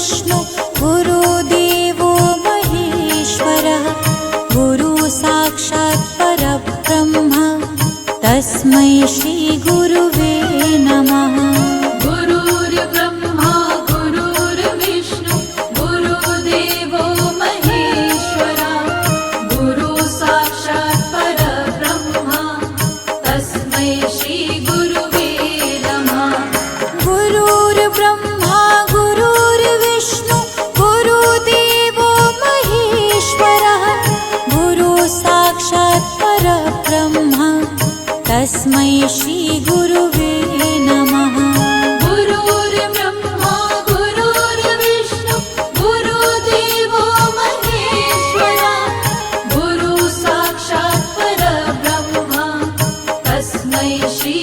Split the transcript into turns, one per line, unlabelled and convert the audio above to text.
गुरुर्विष्णु गुरुदेवो महेश्वरः गुरु साक्षात् परब्रह्म तस्मै श्री गुरुवे नमः।
गुरुर्ब्रह्मा गुरुर्विष्णु गुरुदेवो महेश्वरः गुरु साक्षात् परब्रह्म तस्मै श्री गुरुवे नमः।
गुरुर्ब्रह्मा गुरुर्विष्णु गुरुदेवो महेश्वरः गुरु साक्षात् परब्रह्म तस्मै श्री गुरुवे नमः।
गुरुर्ब्रह्मा गुरुर्विष्णु गुरुदेवो महेश्वरः गुरु साक्षात् परब्रह्म तस्मै श्री